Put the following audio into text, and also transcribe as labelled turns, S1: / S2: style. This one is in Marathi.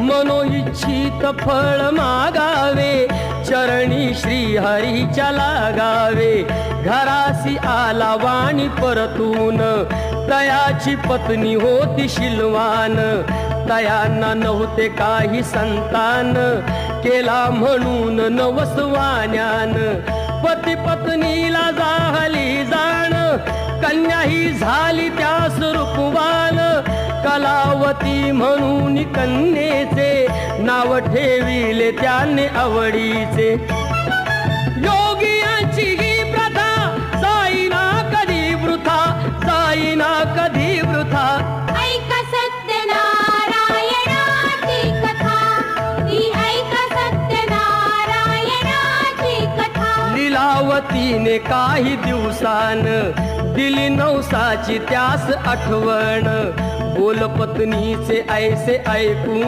S1: मनोइच्छित फळ मागावे, चरणी श्री हरीच्या लागावे. घरासी आला वाणी परतून, तयाची पत्नी होती शिलवान. तयांना नव्हते काही संतान, केला म्हणून नवसवान्यान. पती पत्नीला झाली जाण, कन्या ही झाली त्यास रूपवान. कलावती म्हणून कन्येचे, नाव ठेविले त्याने आवडीचे. योगियांची ही प्रथा जाईना कधी वृथा, जाईना कधी वृथा.
S2: ऐका सत्यनारायणाची कथा, ही ऐका सत्यनारायणाची कथा.
S1: लीलावतीने काही दिवसान, दिली नवसाची त्यास आठवण. बोल पत्नीचे ऐसे ऐकून